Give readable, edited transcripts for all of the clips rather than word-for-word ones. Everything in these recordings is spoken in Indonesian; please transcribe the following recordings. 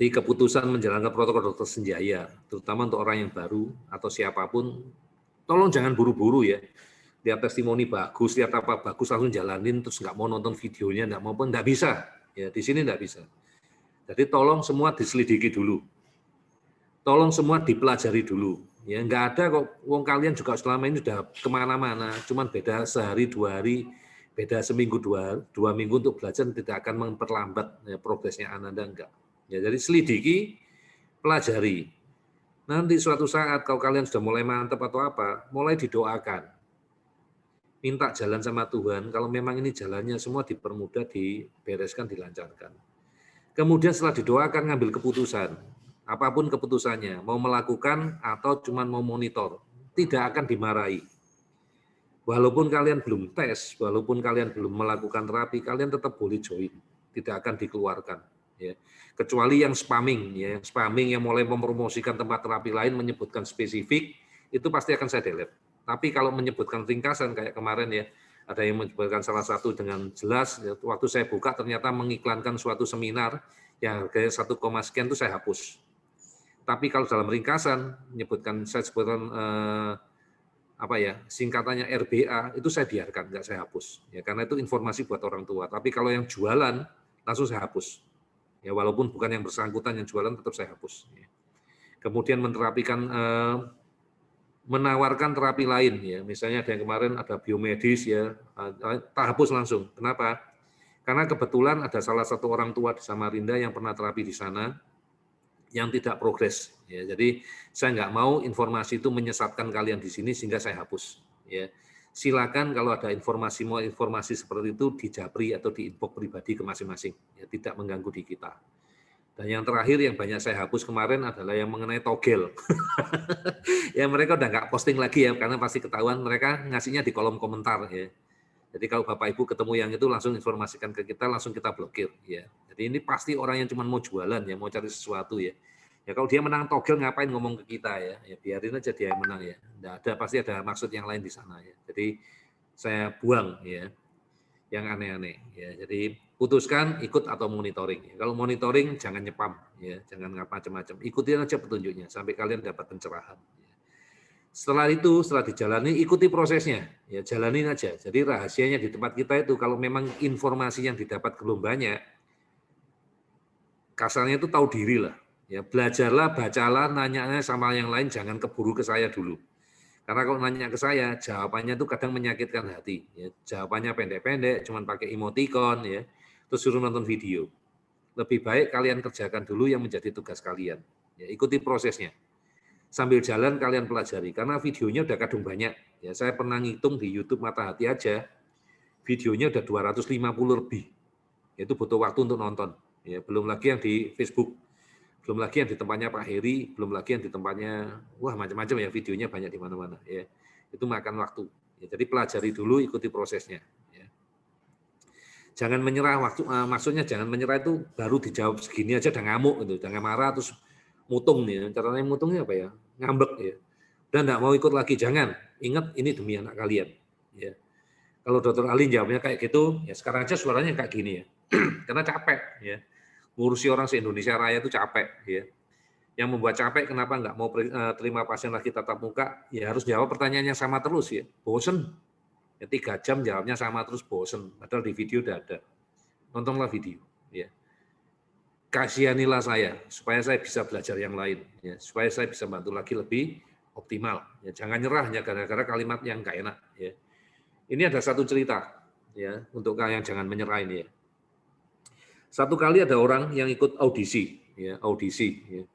Jadi keputusan menjalankan protokol dokter senjaya, terutama untuk orang yang baru atau siapapun, tolong jangan buru-buru ya. Lihat testimoni bagus, lihat apa bagus, langsung jalanin, terus nggak mau nonton videonya, nggak mau pun, nggak bisa. Ya, di sini nggak bisa. Jadi tolong semua diselidiki dulu. Tolong semua dipelajari dulu. Ya, nggak ada kok, wong kalian juga selama ini sudah kemana-mana, cuman beda sehari, 2 hari, beda seminggu, dua minggu untuk belajar, tidak akan memperlambat ya, progresnya Anda, enggak. Ya, jadi selidiki, pelajari. Nanti suatu saat kalau kalian sudah mulai mantap atau apa, mulai didoakan. Minta jalan sama Tuhan, kalau memang ini jalannya semua dipermudah, dibereskan, dilancarkan. Kemudian setelah didoakan ngambil keputusan, apapun keputusannya, mau melakukan atau cuma mau monitor, tidak akan dimarahi. Walaupun kalian belum tes, walaupun kalian belum melakukan terapi, kalian tetap boleh join, tidak akan dikeluarkan. Ya. Kecuali yang spamming, ya, yang spamming yang mulai mempromosikan tempat terapi lain menyebutkan spesifik, itu pasti akan saya delete. Tapi kalau menyebutkan ringkasan kayak kemarin ya, ada yang menyebutkan salah satu dengan jelas, ya, waktu saya buka ternyata mengiklankan suatu seminar yang harganya 1, sekian itu saya hapus. Tapi kalau dalam ringkasan menyebutkan, saya sebutkan apa ya, singkatannya RBA, itu saya biarkan, nggak saya hapus. Ya, karena itu informasi buat orang tua. Tapi kalau yang jualan langsung saya hapus. Ya, walaupun bukan yang bersangkutan yang jualan, tetap saya hapus. Ya. Kemudian menawarkan terapi lain, ya. Misalnya ada yang kemarin ada biomedis, ya, tak hapus langsung. Kenapa? Karena kebetulan ada salah satu orang tua di Samarinda yang pernah terapi di sana, yang tidak progres. Ya, jadi saya nggak mau informasi itu menyesatkan kalian di sini sehingga saya hapus. Ya. Silakan kalau ada informasi seperti itu dijapri atau di inbox pribadi ke masing-masing, ya, tidak mengganggu di kita. Dan yang terakhir yang banyak saya hapus kemarin adalah yang mengenai togel. Ya mereka udah nggak posting lagi ya, karena pasti ketahuan mereka ngasihnya di kolom komentar ya. Jadi kalau Bapak Ibu ketemu yang itu langsung informasikan ke kita, langsung kita blokir ya. Jadi ini pasti orang yang cuma mau jualan ya, mau cari sesuatu ya. Ya kalau dia menang togel ngapain ngomong ke kita ya? Ya biarin aja dia yang menang ya. Nggak ada, pasti ada maksud yang lain di sana ya. Jadi saya buang ya yang aneh-aneh ya. Jadi putuskan ikut atau monitoring. Kalau monitoring jangan nyepam ya, jangan macam-macam. Ikutin aja petunjuknya sampai kalian dapat pencerahan. Setelah itu, setelah dijalani, ikuti prosesnya. Ya, jalanin aja. Jadi rahasianya di tempat kita itu, kalau memang informasi yang didapat belum banyak, kasarnya itu tahu diri lah. Ya, belajarlah, bacalah, nanya sama yang lain, jangan keburu ke saya dulu. Karena kalau nanya ke saya, jawabannya itu kadang menyakitkan hati. Ya, jawabannya pendek-pendek, cuman pakai emoticon, ya, terus suruh nonton video. Lebih baik kalian kerjakan dulu yang menjadi tugas kalian. Ya, ikuti prosesnya. Sambil jalan kalian pelajari, karena videonya udah kadung banyak. Ya, saya pernah ngitung di YouTube Mata Hati aja, videonya udah 250 lebih. Itu butuh waktu untuk nonton. Ya, belum lagi yang di Facebook, belum lagi yang di tempatnya Pak Heri, belum lagi yang di tempatnya, wah macam-macam ya, videonya banyak di mana-mana. Ya, itu makan waktu. Ya, jadi pelajari dulu, ikuti prosesnya. Ya. Jangan menyerah maksudnya jangan menyerah itu baru dijawab segini aja udah ngamuk gitu, jangan marah terus mutung nih. Caranya mutungnya apa ya? Ngambek ya. Dan enggak mau ikut lagi, jangan. Ingat ini demi anak kalian. Ya. Kalau Dokter Alin jawabnya kayak gitu, ya sekarang aja suaranya kayak gini ya. Karena capek ya. Ngurusi orang se-Indonesia Raya itu capek ya. Yang membuat capek kenapa nggak mau terima pasien lagi tatap muka, ya harus jawab pertanyaan yang sama terus ya. Bosen. Ya, 3 jam jawabnya sama terus bosen. Padahal di video udah ada. Nontonlah video. Ya. Kasihanilah saya, supaya saya bisa belajar yang lain. Ya. Supaya saya bisa bantu lagi lebih optimal. Ya. Jangan nyerah hanya gara-gara kalimat yang nggak enak. Ya. Ini ada satu cerita ya untuk kalian jangan menyerah ini ya. Satu kali ada orang yang ikut audisi, ya, audisi. Ya.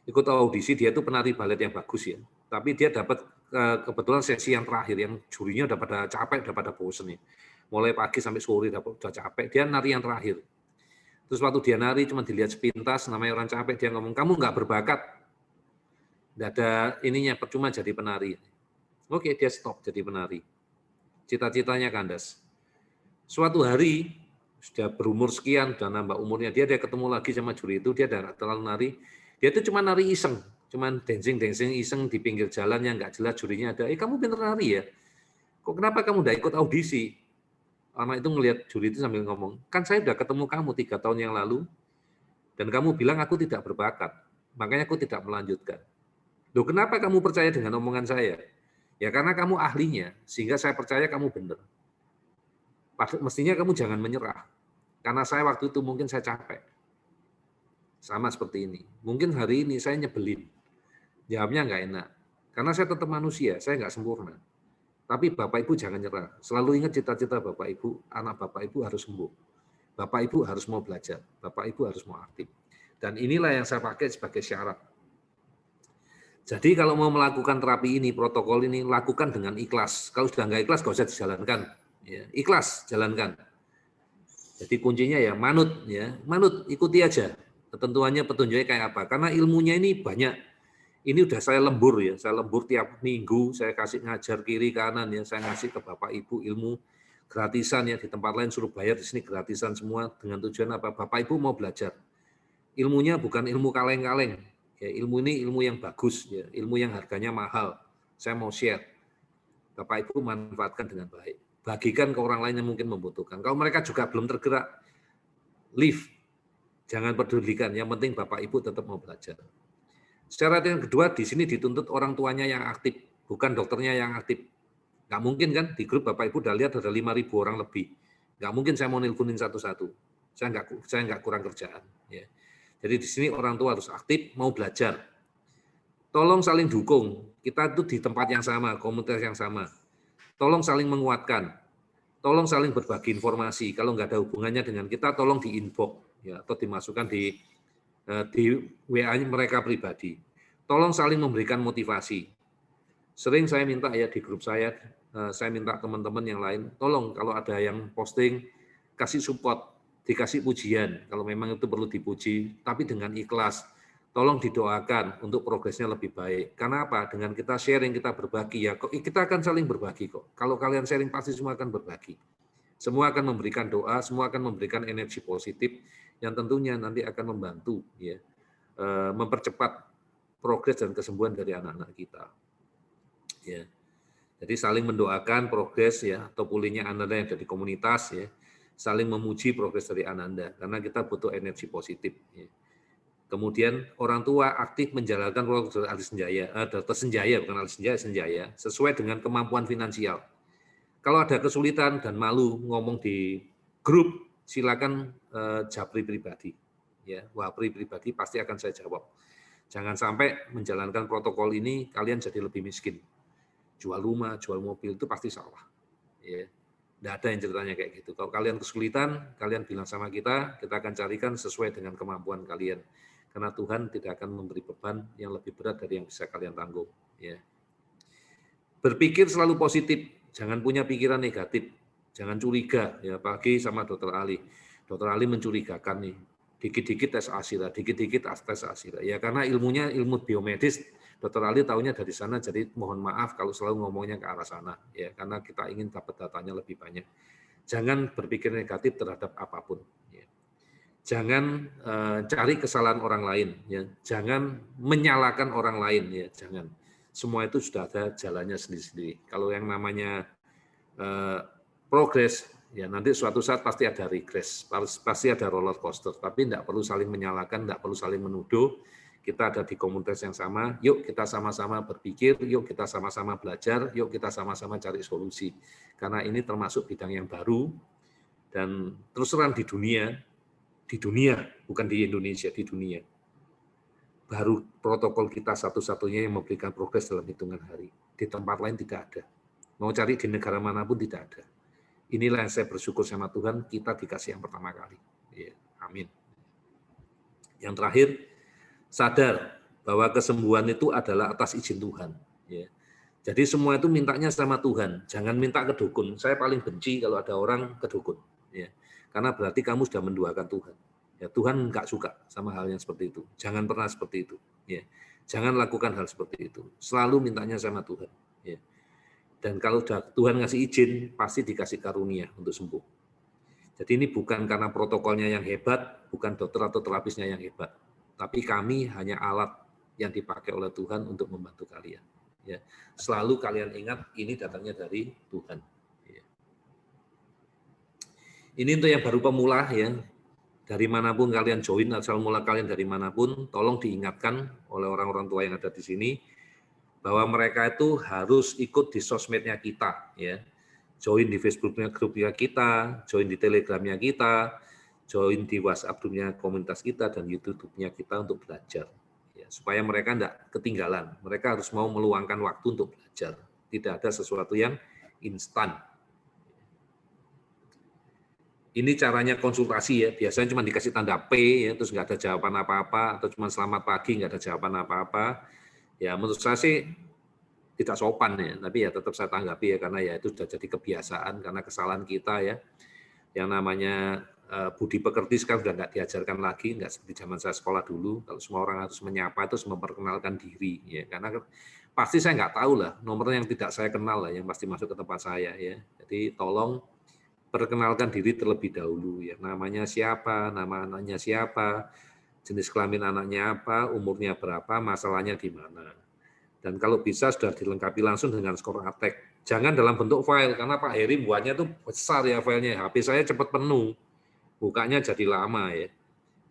Ikut audisi, dia itu penari balet yang bagus ya. Tapi dia dapat kebetulan sesi yang terakhir, yang jurinya udah pada capek, udah pada bosen ya. Mulai pagi sampai sore udah capek, dia nari yang terakhir. Terus waktu dia nari cuma dilihat sepintas, namanya orang capek, dia ngomong, kamu nggak berbakat. Nggak ada ininya, percuma jadi penari. Oke, dia stop jadi penari. Cita-citanya kandas. Suatu hari, sudah berumur sekian, sudah nambah umurnya, dia ketemu lagi sama juri itu, dia tidak terlalu nari, dia itu cuma nari iseng, cuma dancing iseng di pinggir jalan yang nggak jelas, jurinya ada, kamu pinter nari ya, kok kenapa kamu udah ikut audisi? Anak itu ngelihat juri itu sambil ngomong, kan saya udah ketemu kamu 3 tahun yang lalu, Dan kamu bilang aku tidak berbakat, makanya aku tidak melanjutkan. Loh, kenapa kamu percaya dengan omongan saya? Ya karena kamu ahlinya, sehingga saya percaya kamu benar. Mestinya kamu jangan menyerah. Karena saya waktu itu mungkin saya capek. Sama seperti ini. Mungkin hari ini saya nyebelin. Jawabnya nggak enak. Karena saya tetap manusia, saya nggak sempurna. Tapi Bapak Ibu jangan nyerah. Selalu ingat cita-cita Bapak Ibu, anak Bapak Ibu harus sembuh. Bapak Ibu harus mau belajar. Bapak Ibu harus mau aktif. Dan inilah yang saya pakai sebagai syarat. Jadi kalau mau melakukan terapi ini, protokol ini, lakukan dengan ikhlas. Kalau sudah nggak ikhlas, nggak usah dijalankan. Ya, ikhlas, jalankan. Jadi kuncinya ya manut, ikuti aja. Ketentuannya, petunjuknya kayak apa. Karena ilmunya ini banyak. Ini udah saya lembur ya, saya lembur tiap minggu, saya kasih ngajar kiri kanan ya, saya ngasih ke Bapak Ibu ilmu gratisan ya, di tempat lain suruh bayar, di sini gratisan semua dengan tujuan apa? Bapak Ibu mau belajar. Ilmunya bukan ilmu kaleng-kaleng. Ya, ilmu ini ilmu yang bagus ya, ilmu yang harganya mahal. Saya mau share. Bapak Ibu manfaatkan dengan baik. Bagikan ke orang lain yang mungkin membutuhkan. Kalau mereka juga belum tergerak, leave. Jangan pedulikan, yang penting Bapak Ibu tetap mau belajar. Syarat yang kedua, di sini dituntut orang tuanya yang aktif, bukan dokternya yang aktif. Nggak mungkin kan, di grup Bapak Ibu udah lihat ada 5.000 orang lebih. Nggak mungkin saya mau nelponin satu-satu. Saya nggak kurang kerjaan. Ya. Jadi di sini orang tua harus aktif, mau belajar. Tolong saling dukung. Kita itu di tempat yang sama, komunitas yang sama. Tolong saling menguatkan. Tolong saling berbagi informasi. Kalau nggak ada hubungannya dengan kita, tolong di-inbox ya, atau dimasukkan di WA mereka pribadi. Tolong saling memberikan motivasi. Sering saya minta ya di grup saya minta teman-teman yang lain, tolong kalau ada yang posting, kasih support, dikasih pujian, kalau memang itu perlu dipuji, tapi dengan ikhlas. Tolong didoakan untuk progresnya lebih baik. Karena apa? Dengan kita sharing, kita berbagi ya, kita akan saling berbagi kok. Kalau kalian sharing pasti semua akan berbagi. Semua akan memberikan doa, semua akan memberikan energi positif yang tentunya nanti akan membantu ya mempercepat progres dan kesembuhan dari anak-anak kita. Ya. Jadi saling mendoakan progres ya atau pulihnya Ananda yang ada di komunitas ya, saling memuji progres dari Ananda karena kita butuh energi positif ya. Kemudian orang tua aktif menjalankan program Dr. Senjaya, bukan Ali Senjaya, sesuai dengan kemampuan finansial. Kalau ada kesulitan dan malu ngomong di grup, silakan japri pribadi. Ya, wapri pribadi pasti akan saya jawab. Jangan sampai menjalankan protokol ini kalian jadi lebih miskin. Jual rumah, jual mobil itu pasti salah. Ya. Tidak ada yang ceritanya kayak gitu. Kalau kalian kesulitan, kalian bilang sama kita akan carikan sesuai dengan kemampuan kalian. Karena Tuhan tidak akan memberi beban yang lebih berat dari yang bisa kalian tanggung. Ya. Berpikir selalu positif, jangan punya pikiran negatif, jangan curiga. Ya, apalagi sama Dokter Ali. Dokter Ali mencurigakan nih, dikit-dikit tes asira, dikit-dikit tes asira. Ya karena ilmunya ilmu biomedis, Dokter Ali tahunya dari sana, jadi mohon maaf kalau selalu ngomongnya ke arah sana. Ya karena kita ingin dapat datanya lebih banyak. Jangan berpikir negatif terhadap apapun. Ya. Jangan cari kesalahan orang lain, ya. Jangan menyalahkan orang lain, ya. Jangan. Semua itu sudah ada jalannya sendiri-sendiri. Kalau yang namanya progres, ya nanti suatu saat pasti ada regres, pasti ada roller coaster. Tapi tidak perlu saling menyalahkan, tidak perlu saling menuduh. Kita ada di komunitas yang sama. Yuk kita sama-sama berpikir, yuk kita sama-sama belajar, yuk kita sama-sama cari solusi. Karena ini termasuk bidang yang baru dan terus terang di dunia, bukan di Indonesia, di dunia. Baru protokol kita satu-satunya yang memberikan progres dalam hitungan hari. Di tempat lain tidak ada. Mau cari di negara manapun tidak ada. Inilah yang saya bersyukur sama Tuhan, kita dikasih yang pertama kali. Ya, amin. Yang terakhir, sadar bahwa kesembuhan itu adalah atas izin Tuhan. Ya. Jadi semua itu mintanya sama Tuhan, jangan minta ke dukun. Saya paling benci kalau ada orang ke dukun. Ya. Karena berarti kamu sudah menduakan Tuhan. Ya, Tuhan nggak suka sama hal yang seperti itu. Jangan pernah seperti itu. Ya. Jangan lakukan hal seperti itu. Selalu mintanya sama Tuhan. Ya. Dan kalau Tuhan ngasih izin, pasti dikasih karunia untuk sembuh. Jadi ini bukan karena protokolnya yang hebat, bukan dokter atau terapisnya yang hebat. Tapi kami hanya alat yang dipakai oleh Tuhan untuk membantu kalian. Ya. Selalu kalian ingat, ini datangnya dari Tuhan. Ya. Ini untuk yang baru pemula ya. dari manapun kalian join, asal mula kalian dari manapun, tolong diingatkan oleh orang-orang tua yang ada di sini, bahwa mereka itu harus ikut di sosmednya kita, ya. Join di Facebooknya grupnya kita, join di Telegramnya kita, join di WhatsApp grupnya komunitas kita, dan YouTube-nya kita untuk belajar. Ya, supaya mereka tidak ketinggalan. Mereka harus mau meluangkan waktu untuk belajar. Tidak ada sesuatu yang instan. Ini caranya konsultasi ya, biasanya cuma dikasih tanda P, ya, terus nggak ada jawaban apa-apa, atau cuma selamat pagi, nggak ada jawaban apa-apa. Ya menurut saya sih tidak sopan ya, tapi ya tetap saya tanggapi ya, karena ya itu sudah jadi kebiasaan, karena kesalahan kita ya. Yang namanya budi pekerti sekarang sudah nggak diajarkan lagi, nggak seperti zaman saya sekolah dulu, kalau semua orang harus menyapa, terus memperkenalkan diri. Ya, karena pasti saya nggak tahu lah, nomor yang tidak saya kenal lah, yang pasti masuk ke tempat saya. Ya. Jadi tolong perkenalkan diri terlebih dahulu ya, namanya siapa, nama anaknya siapa, jenis kelamin anaknya apa, umurnya berapa, masalahnya di mana. Dan kalau bisa sudah dilengkapi langsung dengan skor ATEK. Jangan dalam bentuk file, karena Pak Heri buatnya itu besar ya filenya, HP saya cepat penuh, bukanya jadi lama ya.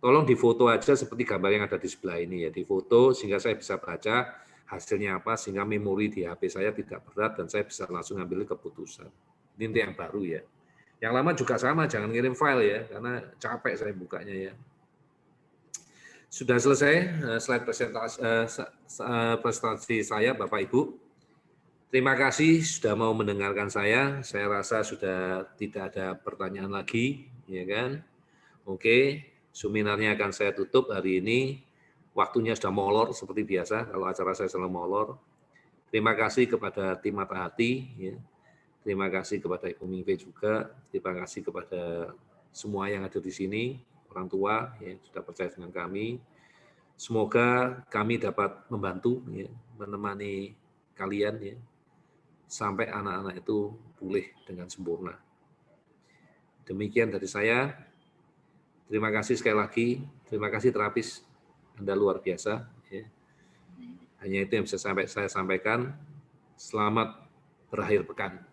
Tolong difoto aja seperti gambar yang ada di sebelah ini ya, difoto sehingga saya bisa baca hasilnya apa, sehingga memori di HP saya tidak berat dan saya bisa langsung ambil keputusan. Ini yang baru ya. Yang lama juga sama, jangan ngirim file ya, karena capek saya bukanya ya. Sudah selesai slide presentasi saya, Bapak Ibu. Terima kasih sudah mau mendengarkan saya. Saya rasa sudah tidak ada pertanyaan lagi, ya kan? Oke, seminarnya akan saya tutup hari ini. Waktunya sudah molor seperti biasa, kalau acara saya selalu molor. Terima kasih kepada tim Mata Hati, ya. Terima kasih kepada Ibu Mingve juga, terima kasih kepada semua yang ada di sini, orang tua yang sudah percaya dengan kami. Semoga kami dapat membantu, ya, menemani kalian, ya, sampai anak-anak itu pulih dengan sempurna. Demikian dari saya. Terima kasih sekali lagi. Terima kasih terapis, Anda luar biasa. Ya. Hanya itu yang bisa saya sampaikan. Selamat berakhir pekan.